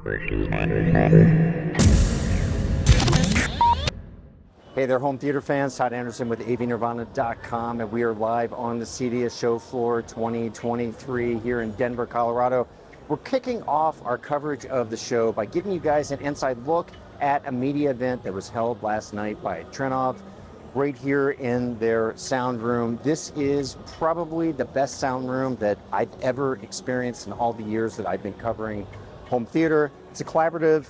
Hey there, home theater fans. Todd Anderson with avnirvana.com, and we are live on the CEDIA show floor 2023 here in Denver, Colorado. We're kicking off our coverage of the show by giving you guys an inside look at a media event that was held last night by Trinnov right here in their sound room. This is probably the best sound room that I've ever experienced in all the years that I've been covering home theater. It's a collaborative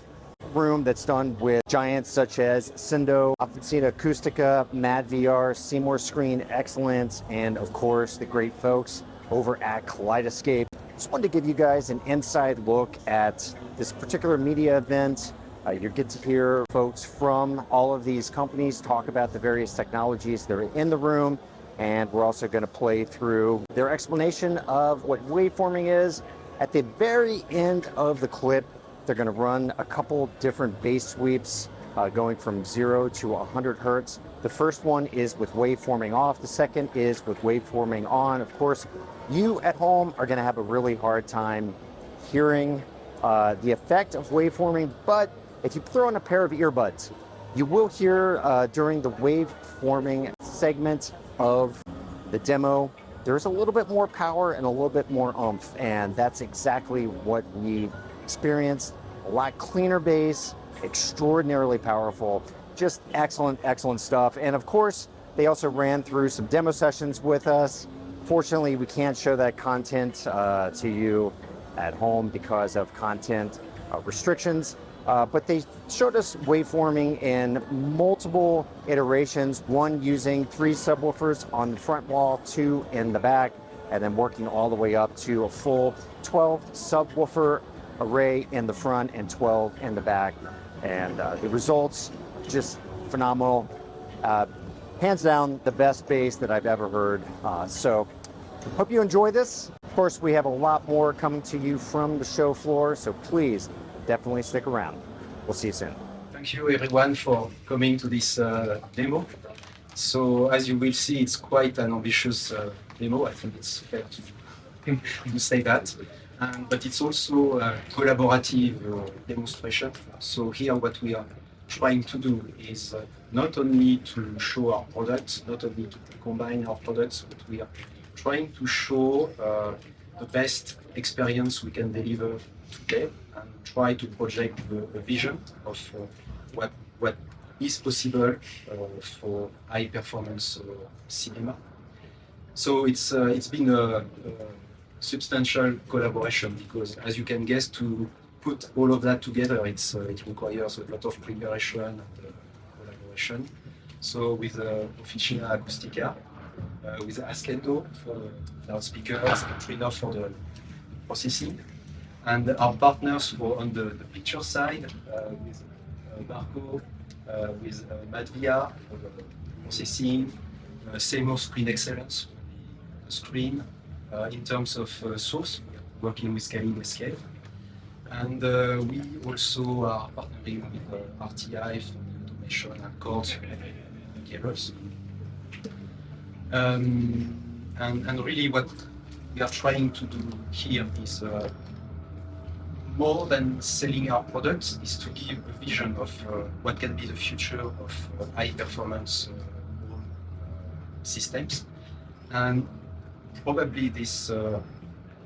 room that's done with giants such as Ascendo, Officina Acoustica, MadVR, Seymour-Screen Excellence, and of course the great folks over at Kaleidescape. Just wanted to give you guys an inside look at this particular media event. You get to hear folks from all of these companies talk about the various technologies that are in the room, and we're also going to play through their explanation of what waveforming is. At the very end of the clip, they're going to run a couple different bass sweeps going from 0 to 100 hertz. The first one is with waveforming off. The second is with waveforming on. Of course, you at home are going to have a really hard time hearing the effect of waveforming, but if you throw in a pair of earbuds, you will hear during the waveforming segment of the demo, there's a little bit more power and a little bit more oomph, and that's exactly what we experienced. A lot cleaner bass, extraordinarily powerful, just excellent, excellent stuff. And of course, they also ran through some demo sessions with us. Fortunately, we can't show that content to you at home because of content restrictions. But they showed us waveforming in multiple iterations, one using 3 subwoofers on the front wall, 2 in the back, and then working all the way up to a full 12 subwoofer array in the front and 12 in the back. And the results, just phenomenal. Hands down, the best bass that I've ever heard. So hope you enjoy this. Of course, we have a lot more coming to you from the show floor, so please definitely stick around. We'll see you soon. Thank you everyone for coming to this demo. So as you will see, it's quite an ambitious demo. I think it's fair to say that. But it's also a collaborative demonstration. So here what we are trying to do is not only to show our products, not only to combine our products, but we are trying to show the best experience we can deliver today and try to project the vision of what is possible for high performance cinema. So it's been a substantial collaboration because, as you can guess, to put all of that together, it requires a lot of preparation and collaboration. So with Officina Acoustica, with Ascendo for the loudspeakers, Trinnov for the processing, and our partners on the picture side with Barco, with MadVR for the processing, Seymour-Screen Excellence for the screen. In terms of source, working with Kaleidescape, and we also are partnering with RTI for the automation and cords cables. And really what we are trying to do here is more than selling our products, is to give a vision of what can be the future of high performance systems. And probably this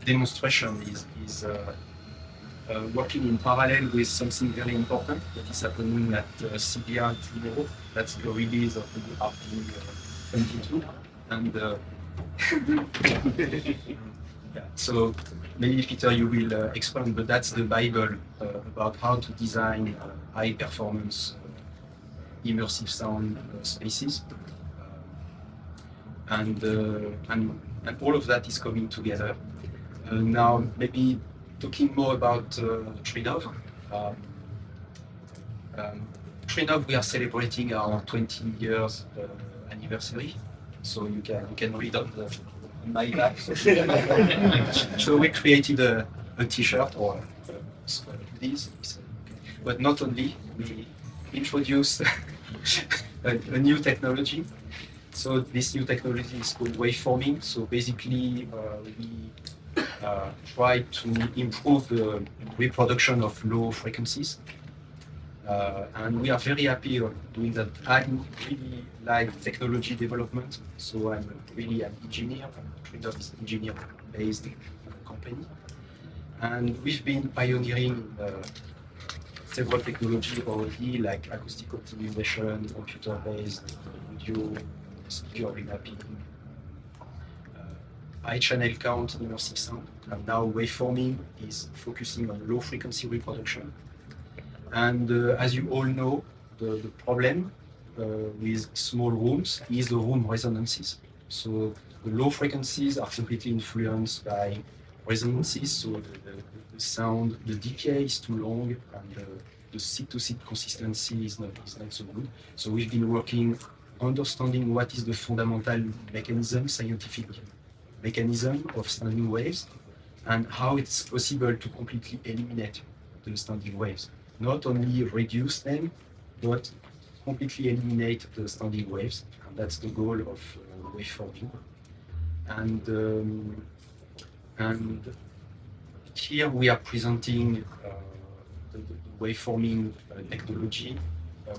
demonstration is working in parallel with something very important that is happening at CEDIA tomorrow. That's the release of the RP22. And yeah, so maybe Peter, you will explain, but that's the Bible about how to design high performance immersive sound spaces. And all of that is coming together. Now, maybe talking more about Trinnov. Trinnov, we are celebrating our 20 years anniversary. So you can read on my back. So we created a T-shirt or these, but not only. We introduced a new technology. So this new technology is called waveforming. So basically, we try to improve the reproduction of low frequencies. And we are very happy of doing that. I really like technology development, so I'm really an engineer. Trinnov is an engineer-based company. And we've been pioneering several technologies already, like acoustic optimization, computer-based audio, speaker remapping, high channel count immersive sound. And now waveforming is focusing on low frequency reproduction. And as you all know, the problem with small rooms is the room resonances. So the low frequencies are completely influenced by resonances, so the sound, the decay is too long, and the seat-to-seat consistency is not so good. So we've been working, understanding what is the fundamental mechanism, scientific mechanism of standing waves, and how it's possible to completely eliminate the standing waves. Not only reduce them, but completely eliminate the standing waves. And that's the goal of waveforming. And here we are presenting the waveforming technology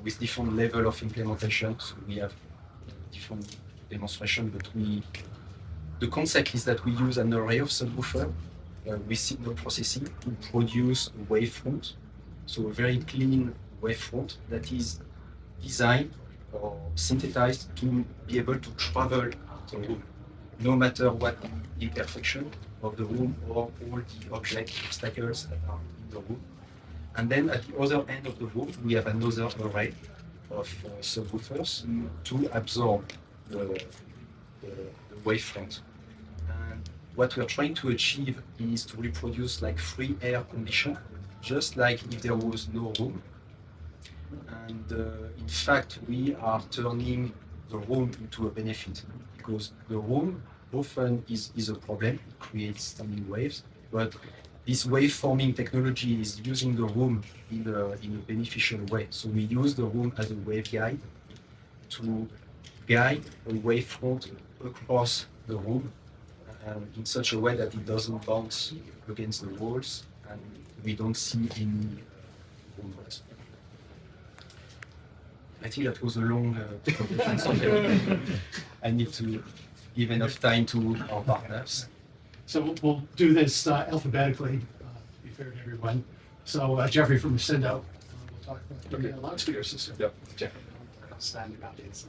with different level of implementation. So we have different demonstration, but the concept is that we use an array of subwoofer with signal processing to produce a wavefront. So a very clean wavefront that is designed or synthesized to be able to travel the room, no matter what the imperfection of the room or all the object obstacles that are in the room. And then at the other end of the room, we have another array of subwoofers to absorb the wavefront. And what we are trying to achieve is to reproduce like free air condition, just like if there was no room. And in fact, we are turning the room into a benefit, because the room often is a problem, it creates standing waves, but this waveforming technology is using the room in a beneficial way. So we use the room as a waveguide to guide a wavefront across the room in such a way that it doesn't bounce against the walls and we don't see any room noise. I think that was a long presentation. I need to give enough time to our partners. So we'll do this alphabetically, to be fair to everyone. So Jeffrey from Ascendo, we'll talk about the loudspeaker system. Yep. Jeffrey, standing updates.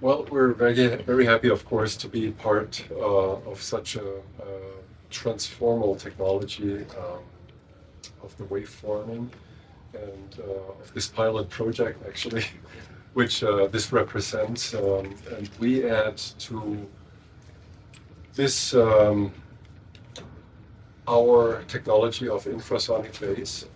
Well, we're very happy, of course, to be part of such a transformal technology of the waveforming and of this pilot project, actually, which this represents. And we add to this our technology of infrasonic bass.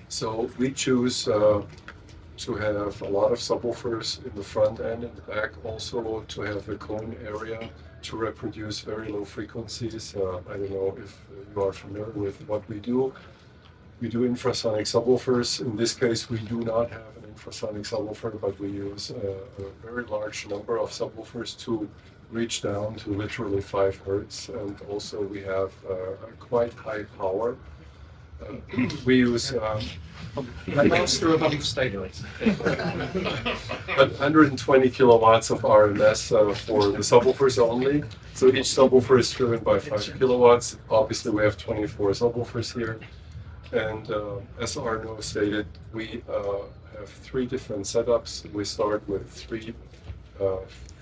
So we choose to have a lot of subwoofers in the front and in the back, also to have a cone area to reproduce very low frequencies. I don't know if you are familiar with what we do. We do infrasonic subwoofers. In this case, we do not have an infrasonic subwoofer, but we use a very large number of subwoofers to reach down to literally 5 hertz. And also we have a quite high power. We use Master above stadiums. but 120 kilowatts of RMS for the subwoofers only. So each subwoofer is driven by 5 kilowatts. Obviously, we have 24 subwoofers here. And as Arno stated, we have 3 different setups. We start with 3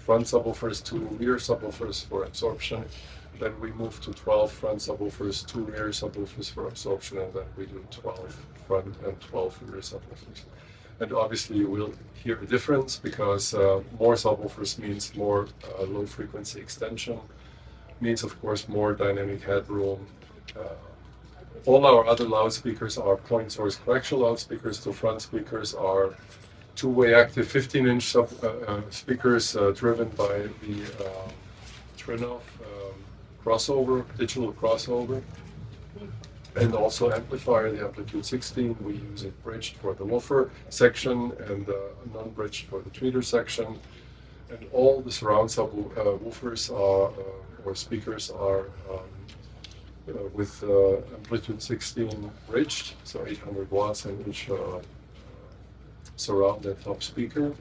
front subwoofers, 2 rear subwoofers for absorption. Then we move to 12 front subwoofers, 2 rear subwoofers for absorption, and then we do 12 front and 12 rear subwoofers. And obviously you will hear a difference because more subwoofers means more low frequency extension, means of course more dynamic headroom. All our other loudspeakers are point source coaxial loudspeakers. The front speakers are 2-way active 15-inch speakers driven by the Trinnov crossover, digital crossover, and also amplifier, the amplitude 16. We use it bridged for the woofer section and non-bridged for the tweeter section. And all the surround subwoofers or speakers are with amplitude 16 bridged, so 800 watts in each surround and top speaker.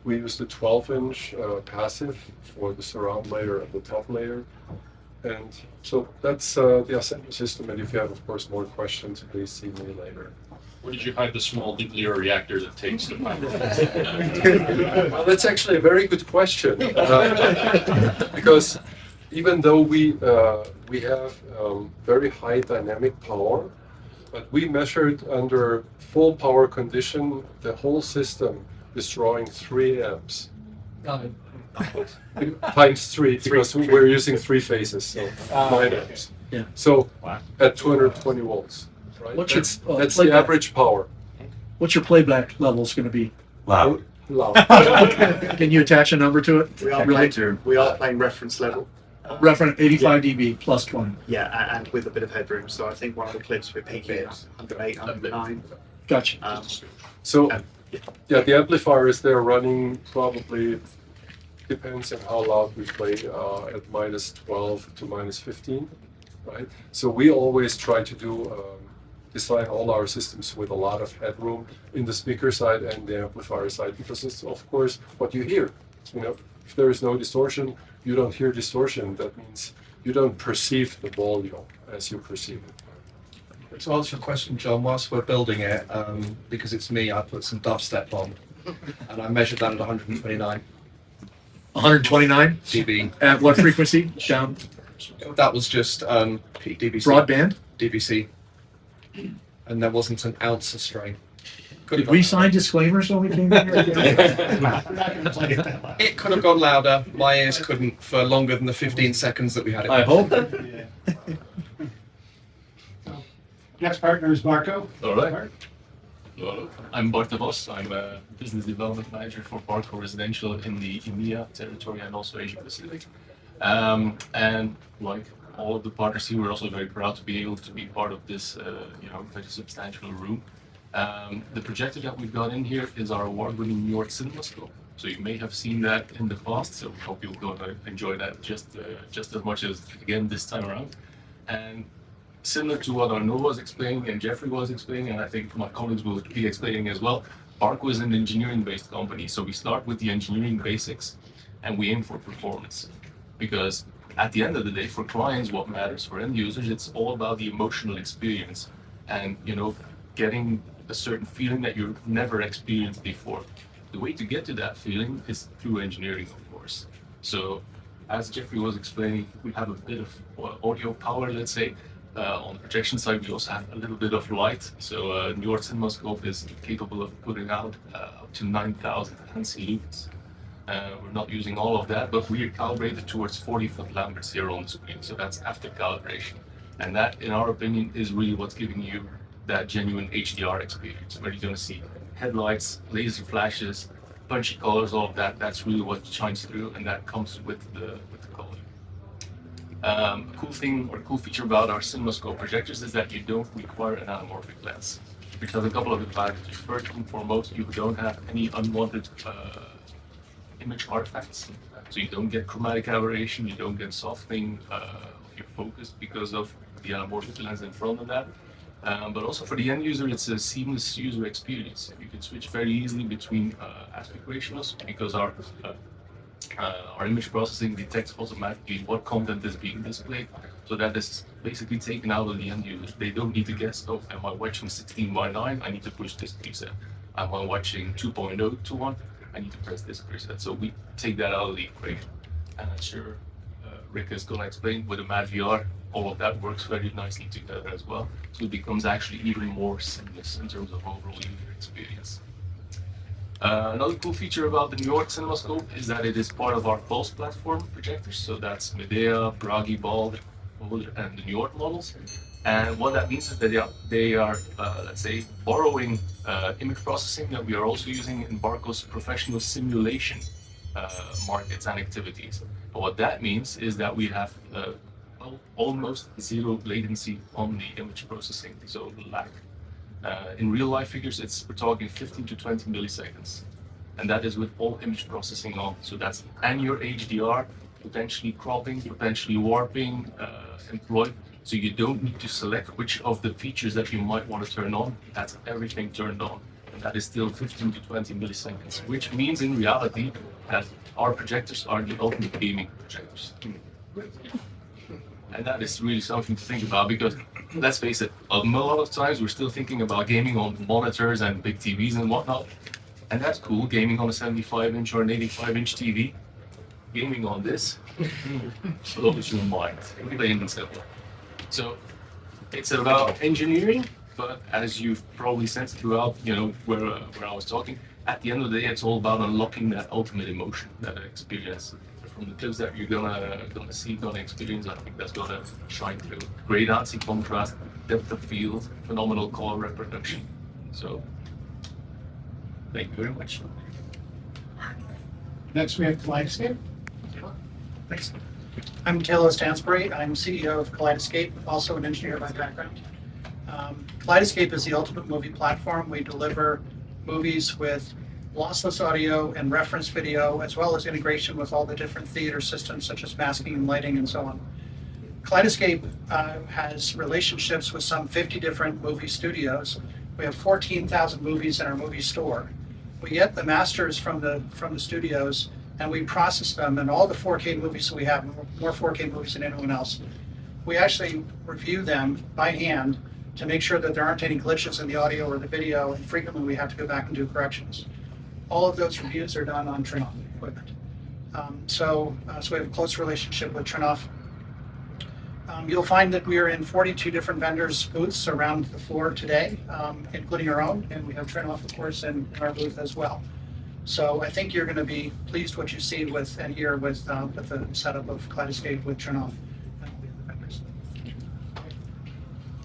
We used a 12-inch passive for the surround layer and the top layer. And so that's the Ascendo system. And if you have, of course, more questions, please see me later. Where did you hide the small nuclear reactor that takes the power? Well, that's actually a very good question. Because even though we have very high dynamic power, but we measured under full power condition, the whole system is drawing 3 amps. Times 3, because we're using 3 phases, so 9 amps. Yeah. So Wow. at 220 volts, right? What's your, that's the playback? average power. What's your playback levels going to be? Loud. Loud. Can you attach a number to it? We are playing reference level. Reference 85 dB plus 20. Yeah, and with a bit of headroom. So I think one of the clips we're peaking at 108, 109. Gotcha. So, And, yeah, the amplifiers, they're running probably, depends on how loud we play, at -12 to -15, right? So we always try to design all our systems with a lot of headroom in the speaker side and the amplifier side, because it's, of course, what you hear. You know, if there is no distortion, you don't hear distortion. That means you don't perceive the volume as you perceive it. To answer your question, John, whilst we're building it, because it's me, I put some dubstep on, and I measured that at 129 129 dB. at what frequency? Down That was just peak DBC. broadband. DBC, and there wasn't an ounce of strain. Did we sign disclaimers when we came in here? We're not going to play it that loud. It could have gone louder. My ears couldn't for longer than the 15 seconds that we had it. I hope. Yeah. Next partner is Barco. All right. Hello. I'm Bart de Vos. I'm a business development manager for Barco Residential in the EMEA territory and also Asia Pacific. And like all of the partners here, we're also very proud to be able to be part of this, very substantial room. The projector that we've got in here is our award-winning New York CinemaScope. So you may have seen that in the past. So we hope you'll go and enjoy that just as much as again this time around. And similar to what Arnaud was explaining and Jeffrey was explaining, and I think my colleagues will be explaining as well, Barco is an engineering-based company. So we start with the engineering basics and we aim for performance. Because at the end of the day, for clients, what matters for end users, it's all about the emotional experience and, getting a certain feeling that you've never experienced before. The way to get to that feeling is through engineering, of course. So as Jeffrey was explaining, we have a bit of audio power, let's say. On the projection side, we also have a little bit of light. So New York CinemaScope is capable of putting out up to 9,000 ANSI lumens. We're not using all of that, but we are calibrated towards 40-foot Lamberts here on the screen. So that's after calibration. And that, in our opinion, is really what's giving you that genuine HDR experience, where you're going to see headlights, laser flashes, punchy colors, all of that. That's really what shines through, and that comes with the color. A cool feature about our CinemaScope projectors is that you don't require an anamorphic lens, which has a couple of advantages. First and foremost, you don't have any unwanted image artifacts, so you don't get chromatic aberration, you don't get softening of your focus because of the anamorphic lens in front of that. But also for the end user, it's a seamless user experience. You can switch very easily between aspect ratios because our image processing detects automatically what content is being displayed. So that is basically taken out of the end user. They don't need to guess, oh, am I watching 16:9? I need to push this preset. Am I watching 2.0 to 1? I need to press this preset. So we take that out of the equation. And I'm sure Rick is going to explain with the MadVR, all of that works very nicely together as well. So it becomes actually even more seamless in terms of overall user experience. Another cool feature about the New York CinemaScope is that it is part of our Pulse platform projectors. So that's Medea, Bragi, Bald, and the New York models. And what that means is that they are let's say, borrowing image processing that we are also using in Barco's professional simulation markets and activities. But what that means is that we have almost zero latency on the image processing, so lag. In real life figures, we're talking 15 to 20 milliseconds. And that is with all image processing on. So that's and your HDR, potentially cropping, potentially warping, employed So you don't need to select which of the features that you might want to turn on. That's everything turned on. And that is still 15 to 20 milliseconds, which means in reality that our projectors are the ultimate gaming projectors. And that is really something to think about, because let's face it, a lot of times we're still thinking about gaming on monitors and big TVs and whatnot. And that's cool, gaming on a 75-inch or an 85-inch TV. Gaming on this blows your mind, plain and simple. So it's about engineering, but as you've probably sensed throughout, where I was talking, at the end of the day, it's all about unlocking that ultimate emotion, that experience. From the clips that you're gonna see, gonna experience, I think that's gonna shine through. Great anti-contrast, depth of field, phenomenal color reproduction. So, thank you very much. Next, we have Kaleidescape. Thanks. I'm Taylor Stansbury. I'm CEO of Kaleidescape, also an engineer by background. Kaleidescape is the ultimate movie platform. We deliver movies with lossless audio and reference video, as well as integration with all the different theater systems such as masking and lighting and so on. Kaleidescape has relationships with some 50 different movie studios. We have 14,000 movies in our movie store. We get the masters from the studios and we process them, and all the 4K movies that we have, more 4K movies than anyone else. We actually review them by hand to make sure that there aren't any glitches in the audio or the video, and frequently we have to go back and do corrections. All of those reviews are done on Trinnov equipment. So we have a close relationship with Trinnov. You'll find that we are in 42 different vendors' booths around the floor today, including our own, and we have Trinnov, of course, in our booth as well. So I think you're going to be pleased what you see with and hear with the setup of Kaleidescape with Trinnov and all the other vendors.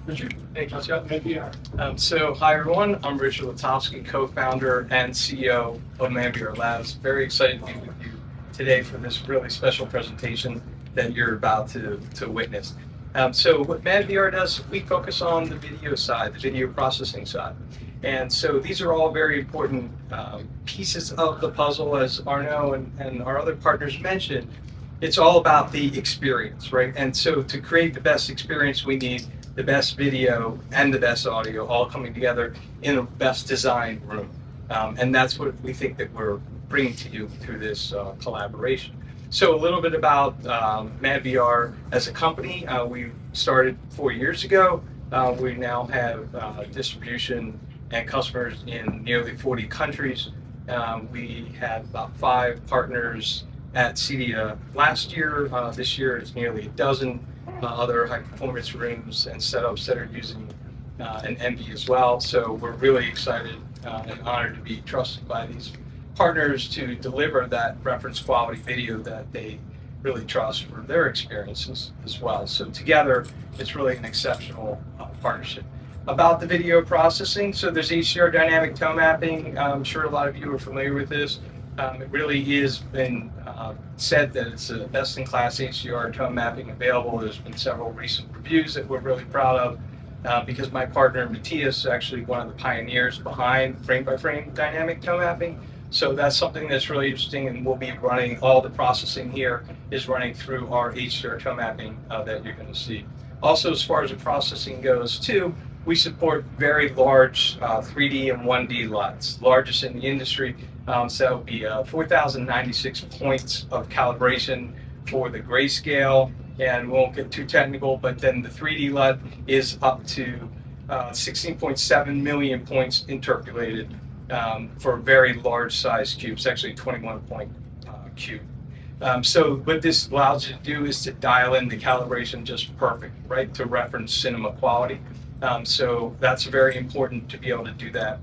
Richard? Thank you, Chuck. MadVR. So, hi everyone. I'm Richard Latowski, co-founder and CEO of MadVR Labs. Very excited to be with you today for this really special presentation that you're about to witness. So what MadVR does, we focus on the video side, the video processing side. And so these are all very important pieces of the puzzle, as Arno and our other partners mentioned. It's all about the experience, right? And so to create the best experience, we need the best video and the best audio all coming together in a best designed room. And that's what we think that we're bringing to you through this collaboration. So a little bit about MadVR as a company. We started 4 years ago. We now have distribution and customers in nearly 40 countries. We had about 5 partners at CEDIA last year. This year it's nearly a dozen other high performance rooms and setups that are using an MV as well. So we're really excited and honored to be trusted by these partners to deliver that reference quality video that they really trust for their experiences as well. So together, it's really an exceptional partnership. About the video processing, so there's HDR dynamic tone mapping. I'm sure a lot of you are familiar with this. It really is been said that it's a best-in-class HDR tone mapping available. There's been several recent reviews that we're really proud of because my partner Matthias is actually one of the pioneers behind frame-by-frame dynamic tone mapping. So that's something that's really interesting, and we'll be running all the processing here is running through our HDR tone mapping that you're going to see. Also, as far as the processing goes too, we support very large 3D and 1D LUTs, largest in the industry. So that would be 4,096 points of calibration for the grayscale, and we won't get too technical, but then the 3D LUT is up to 16.7 million points interpolated for very large size cubes, actually 21 point cube. So what this allows you to do is to dial in the calibration just perfect, right, to reference cinema quality. So that's very important to be able to do that.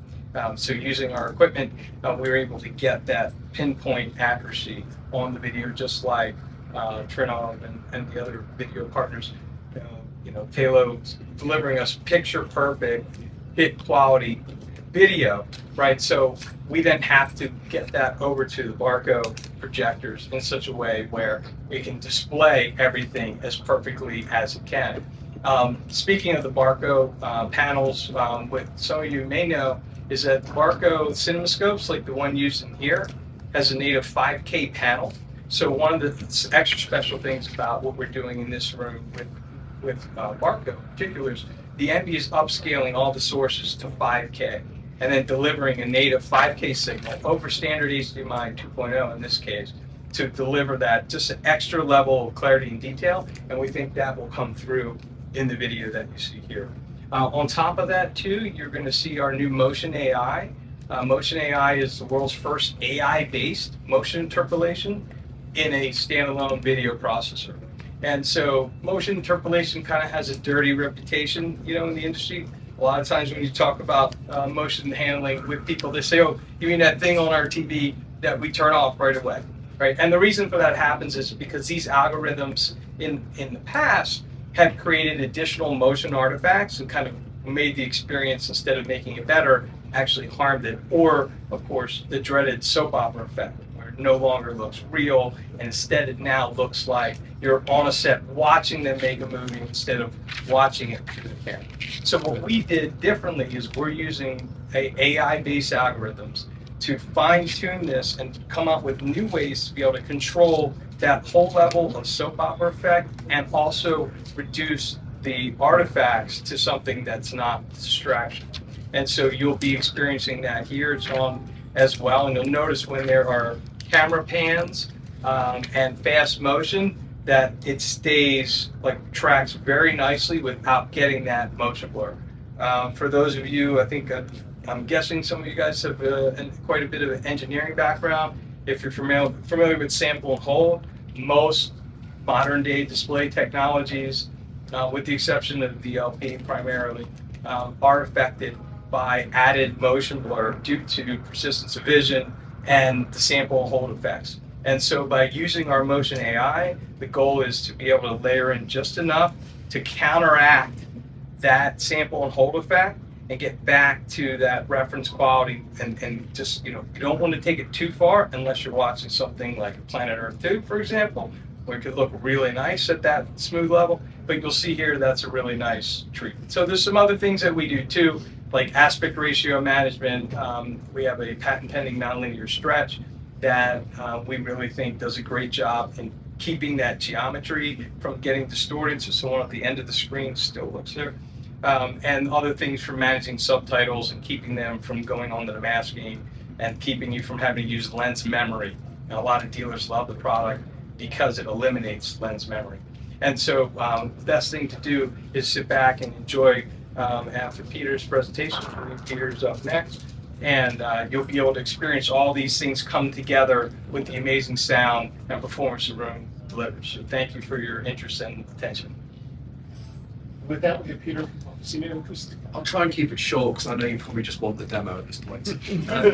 So using our equipment, we were able to get that pinpoint accuracy on the video, just like Trinnov and the other video partners. Taylor delivering us picture perfect, hit quality video, right? So we then have to get that over to the Barco projectors in such a way where we can display everything as perfectly as it can. Speaking of the Barco panels, what some of you may know is that Barco cinemascopes, like the one used in here, has a native 5K panel. So one of the extra special things about what we're doing in this room with Barco particulars, the NB is upscaling all the sources to 5K and then delivering a native 5K signal over standard HDMI 2.0 in this case to deliver that just an extra level of clarity and detail, and we think that will come through in the video that you see here. On top of that too, you're going to see our new Motion AI. Motion AI is the world's first AI-based motion interpolation in a standalone video processor. And so motion interpolation kind of has a dirty reputation, you know, in the industry. A lot of times when you talk about motion handling with people, they say, oh, you mean that thing on our TV that we turn off right away, right? And the reason for that happens is because these algorithms in the past have created additional motion artifacts and kind of made the experience, instead of making it better, actually harmed it. Or, of course, the dreaded soap opera effect, where it no longer looks real, and instead it now looks like you're on a set watching them make a movie instead of watching it through the camera. So what we did differently is we're using AI-based algorithms to fine-tune this and come up with new ways to be able to control that whole level of soap opera effect and also reduce the artifacts to something that's not distraction. And so you'll be experiencing that here. It's on as well, and you'll notice when there are camera pans and fast motion that it stays, like, tracks very nicely without getting that motion blur. For those of you, I think I'm guessing some of you guys have quite a bit of an engineering background. If you're familiar with sample and hold, most modern day display technologies, with the exception of DLP primarily, are affected by added motion blur due to persistence of vision and the sample and hold effects. And so by using our Motion AI, the goal is to be able to layer in just enough to counteract that sample and hold effect and get back to that reference quality, and just, you know, you don't want to take it too far unless you're watching something like Planet Earth 2, for example, where it could look really nice at that smooth level, but you'll see here that's a really nice treatment. So there's some other things that we do too, like aspect ratio management. We have a patent pending nonlinear stretch that we really think does a great job in keeping that geometry from getting distorted, so someone at the end of the screen still looks there. And other things for managing subtitles and keeping them from going onto the masking and keeping you from having to use lens memory. And a lot of dealers love the product because it eliminates lens memory. And so the best thing to do is sit back and enjoy after Peter's presentation. Peter's up next. And you'll be able to experience all these things come together with the amazing sound and performance the room delivers. So thank you for your interest and attention. With that, we have Peter from Officina Acoustica. I'll try and keep it short because I know you probably just want the demo at this point.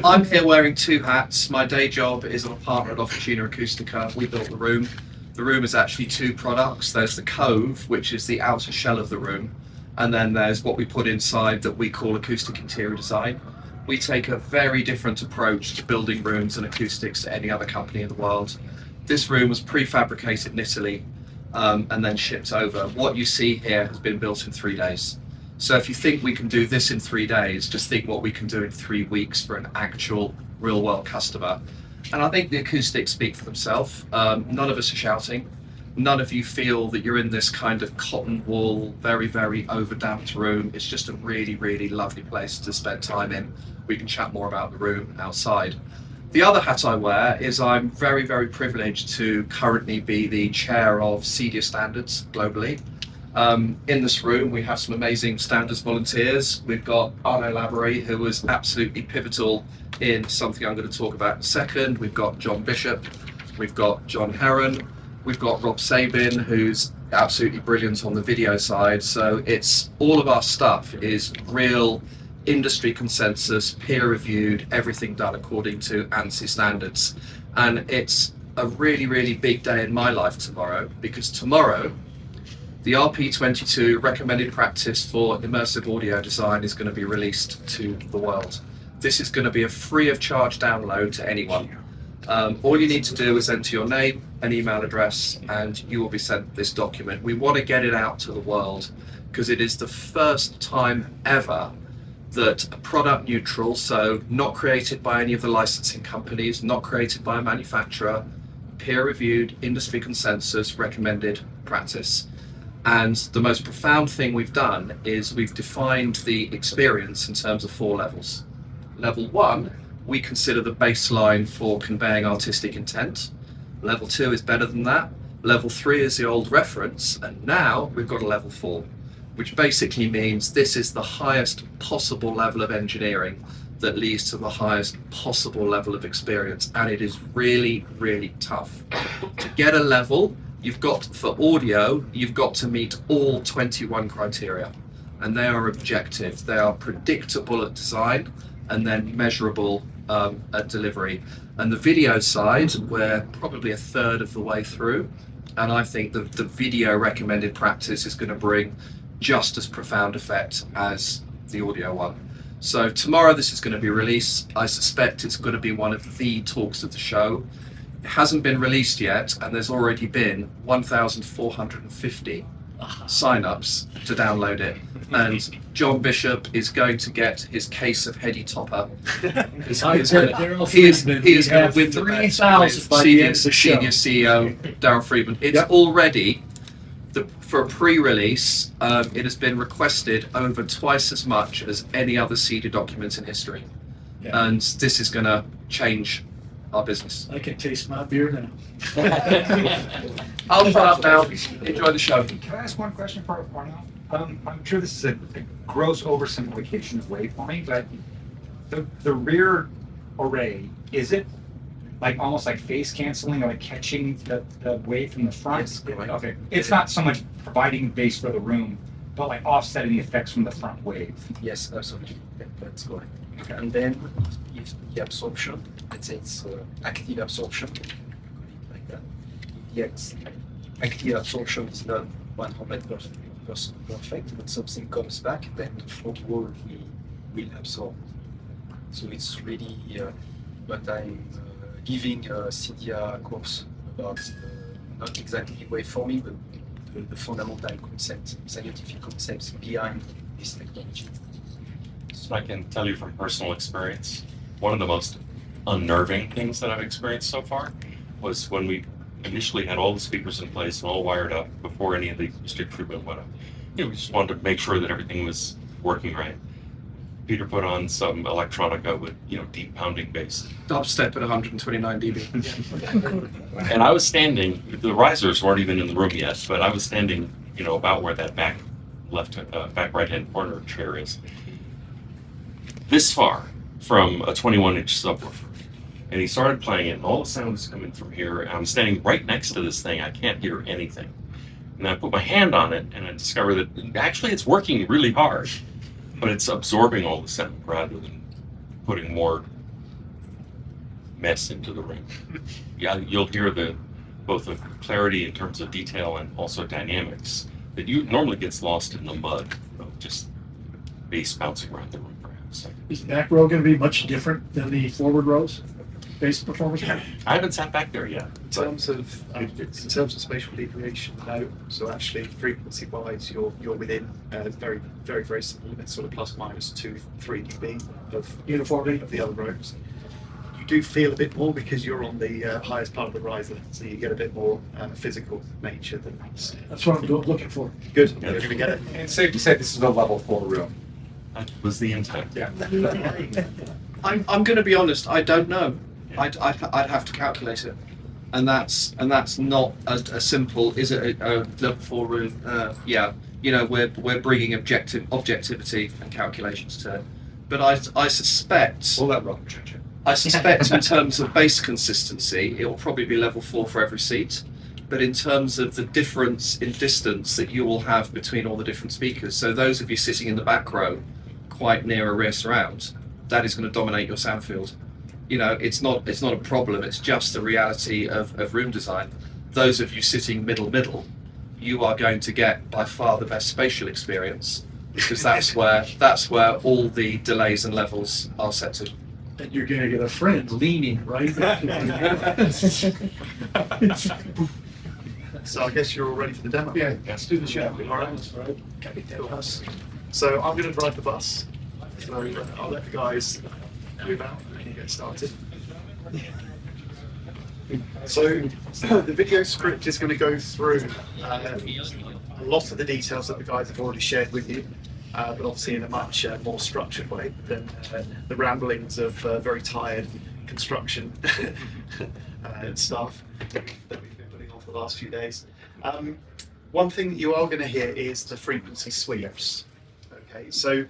I'm here wearing two hats. My day job is I'm a partner at Officina Acoustica. We built the room. The room is actually two products. There's the cove, which is the outer shell of the room, and then there's what we put inside that we call acoustic interior design. We take a very different approach to building rooms and acoustics to any other company in the world. This room was prefabricated in Italy and then shipped over. What you see here has been built in 3 days. So if you think we can do this in 3 days, just think what we can do in 3 weeks for an actual real world customer. And I think the acoustics speak for themselves. None of us are shouting. None of you feel that you're in this kind of cotton wool, very, very overdamped room. It's just a really, really lovely place to spend time in. We can chat more about the room outside. The other hat I wear is I'm very, very privileged to currently be the chair of CEDIA standards globally. In this room, we have some amazing standards volunteers. We've got Arnaud Laborie, who was absolutely pivotal in something I'm going to talk about in a second. We've got John Bishop. We've got John Heron. We've got Rob Sabin, who's absolutely brilliant on the video side. So it's all of our stuff is real industry consensus, peer-reviewed, everything done according to ANSI standards. And it's a really, really big day in my life tomorrow, because tomorrow the RP22 recommended practice for immersive audio design is going to be released to the world. This is going to be a free of charge download to anyone. All you need to do is enter your name and email address and you will be sent this document. We want to get it out to the world because it is the first time ever that a product neutral, so not created by any of the licensing companies, not created by a manufacturer, peer-reviewed, industry consensus, recommended practice. And the most profound thing we've done is we've defined the experience in terms of 4 levels. Level 1, we consider the baseline for conveying artistic intent. Level 2 is better than that. Level 3 is the old reference, and now we've got a level 4, which basically means this is the highest possible level of engineering that leads to the highest possible level of experience, and it is really, really tough. To get a level, you've got, for audio, you've got to meet all 21 criteria, and they are objective. They are predictable at design and then measurable at delivery. And the video side, we're probably a third of the way through, and I think the video recommended practice is going to bring just as profound effect as the audio one. So tomorrow this is going to be released. I suspect it's going to be one of the talks of the show. It hasn't been released yet, and there's already been 1,450 sign-ups to download it. And John Bishop is going to get his case of Heady Topper. He is going to win the bet with senior CEO Daryl Friedman. It's already, for a pre-release, it has been requested over twice as much as any other CEDIA document in history. And this is going to change our business. I can taste my beer now. I'll shut up now. Enjoy the show. Can I ask one question for now? I'm sure this is a gross oversimplification of waveforming, but the rear array, is it like almost like phase canceling or like catching the wave from the front? Yes, correct. Okay. It's not so much providing bass for the room, but like offsetting the effects from the front wave. Yes, absolutely. That's correct. Okay. And then if the absorption, let's say it's active absorption, like that. The active absorption is not 100% perfect, but something comes back, then the front wall will absorb. So it's really what I'm giving a CEDIA course about not exactly waveforming, but the fundamental concept, scientific concepts behind this technology. So I can tell you from personal experience, one of the most unnerving things that I've experienced so far was when we initially had all the speakers in place and all wired up before any of the acoustic treatment went up. We just wanted to make sure that everything was working right. Peter put on some electronica with, deep pounding bass. Dubstep at 129 dB. And I was standing, the risers weren't even in the room yet, but I was standing, about where that back right-hand corner chair is. This far from a 21-inch subwoofer. And he started playing it, and all the sound is coming from here. And I'm standing right next to this thing. I can't hear anything. And I put my hand on it, and I discovered that actually it's working really hard, but it's absorbing all the sound rather than putting more mess into the room. Yeah, you'll hear both the clarity in terms of detail and also dynamics that normally gets lost in the mud of just bass bouncing around the room, perhaps. Is the back row going to be much different than the forward rows? Bass performance? I haven't sat back there yet. In terms of spatial deviation, no. So actually, frequency-wise, you're within very, very, very small limits, sort of plus minus 2-3 dB of uniformity of the other rows. You do feel a bit more because you're on the highest part of the riser, so you get a bit more physical nature than that. That's what I'm looking for. Good. You're going to get it. And it's safe to say this is a level 4 room. That was the intent. Yeah. I'm going to be honest. I don't know. I'd have to calculate it, and that's not a simple. Is it a level 4 room? Yeah, we're bringing objectivity and calculations to it. But I suspect. We'll let Rob judge it. I suspect in terms of bass consistency, it will probably be level 4 for every seat. But in terms of the difference in distance that you will have between all the different speakers, so those of you sitting in the back row, quite near a rear surround, that is going to dominate your sound field. It's not a problem. It's just the reality of room design. Those of you sitting middle, you are going to get by far the best spatial experience because that's where all the delays and levels are set to. And you're going to get a friend leaning right. So I guess you're all ready for the demo. Yeah, let's do the show. All right. So I'm going to drive the bus. So I'll let the guys move out and get started. So the video script is going to go through a lot of the details that the guys have already shared with you, but obviously in a much more structured way than the ramblings of very tired construction staff that we've been putting on for the last few days. One thing that you are going to hear is the frequency sweeps. Okay, so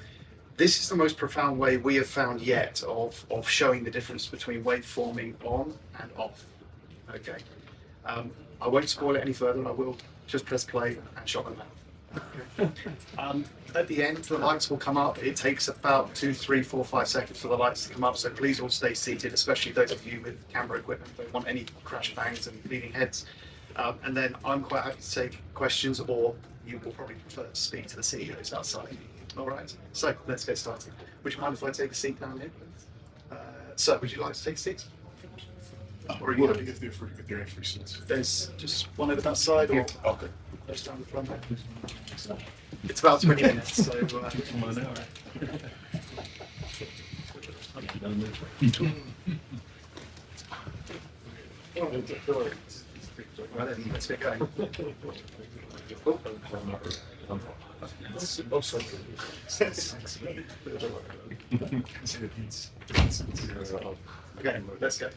this is the most profound way we have found yet of showing the difference between waveforming on and off. Okay, I won't spoil it any further. I will just press play and shut my mouth. Okay. At the end, the lights will come up. It takes about 2, 3, 4, 5 seconds for the lights to come up. So please all stay seated, especially those of you with camera equipment. Don't want any crash bangs and bleeding heads. And then I'm quite happy to take questions, or you will probably prefer to speak to the CEOs outside. All right, so let's get started. Would you mind if I take a seat down here? Sir, would you like to take a seat? Or are you happy if they're entry seats? There's just one over that side, or Okay. just down the front there? It's about 20 minutes, so. Right then, let's get going. Okay, let's go.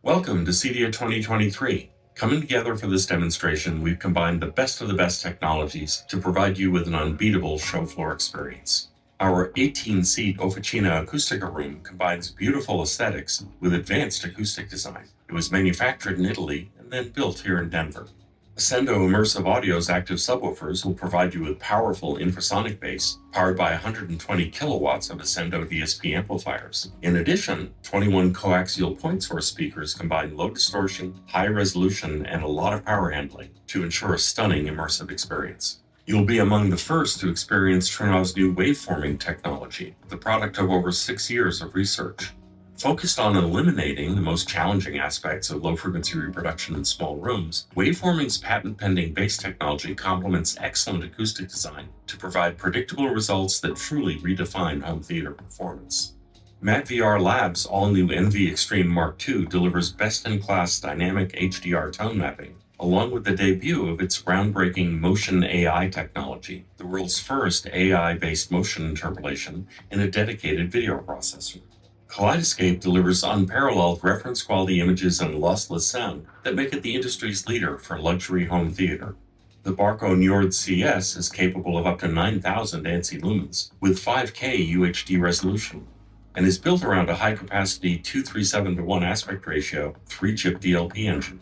Welcome to CEDIA 2023. Coming together for this demonstration, we've combined the best of the best technologies to provide you with an unbeatable show floor experience. Our 18-seat Officina Acoustica room combines beautiful aesthetics with advanced acoustic design. It was manufactured in Italy and then built here in Denver. Ascendo Immersive Audio's active subwoofers will provide you with powerful infrasonic bass powered by 120 kilowatts of Ascendo DSP amplifiers. In addition, 21 coaxial point source speakers combine low distortion, high resolution, and a lot of power handling to ensure a stunning immersive experience. You'll be among the first to experience Trinov's new waveforming technology, the product of over 6 years of research. Focused on eliminating the most challenging aspects of low-frequency reproduction in small rooms, Waveforming's patent-pending bass technology complements excellent acoustic design to provide predictable results that truly redefine home theater performance. MadVR Labs' all-new NV Extreme Mark II delivers best-in-class dynamic HDR tone mapping, along with the debut of its groundbreaking Motion AI technology, the world's first AI-based motion interpolation in a dedicated video processor. Kaleidescape delivers unparalleled reference quality images and lossless sound that make it the industry's leader for luxury home theater. The Barco Njord CS is capable of up to 9,000 ANSI lumens with 5K UHD resolution and is built around a high-capacity 2:37:1 aspect ratio 3-chip DLP engine.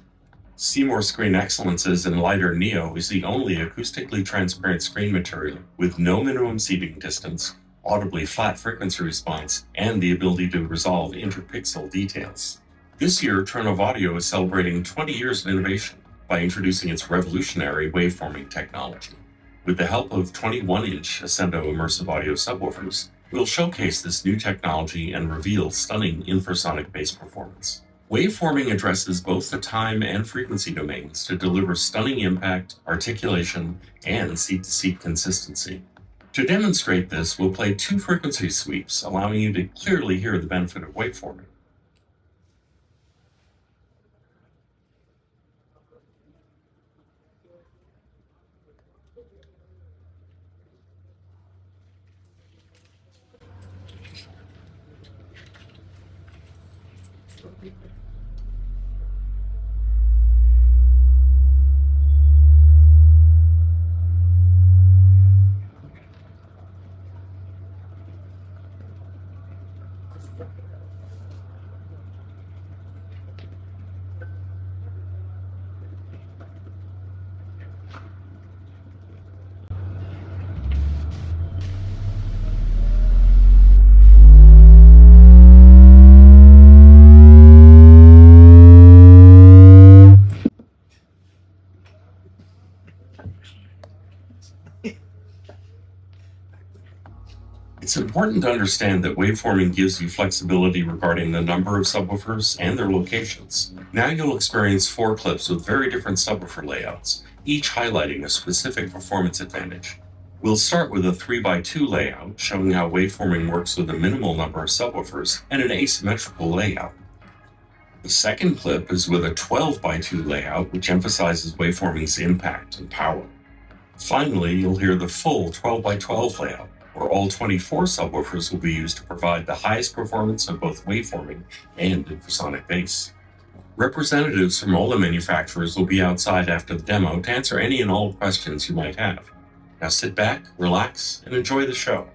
Seymour-Screen Excellence's Enlighter Neo is the only acoustically transparent screen material with no minimum seating distance, audibly flat frequency response, and the ability to resolve interpixel details. This year, Trinnov Audio is celebrating 20 years of innovation by introducing its revolutionary waveforming technology. With the help of 21-inch Ascendo immersive audio subwoofers, we'll showcase this new technology and reveal stunning infrasonic bass performance. Waveforming addresses both the time and frequency domains to deliver stunning impact, articulation, and seat-to-seat consistency. To demonstrate this, we'll play 2 frequency sweeps, allowing you to clearly hear the benefit of waveforming. It's important to understand that waveforming gives you flexibility regarding the number of subwoofers and their locations. Now you'll experience 4 clips with very different subwoofer layouts, each highlighting a specific performance advantage. We'll start with a 3x2 layout, showing how waveforming works with a minimal number of subwoofers and an asymmetrical layout. The second clip is with a 12x2 layout, which emphasizes waveforming's impact and power. Finally, you'll hear the full 12x12 layout, where all 24 subwoofers will be used to provide the highest performance of both waveforming and infrasonic bass. Representatives from all the manufacturers will be outside after the demo to answer any and all questions you might have. Now sit back, relax, and enjoy the show.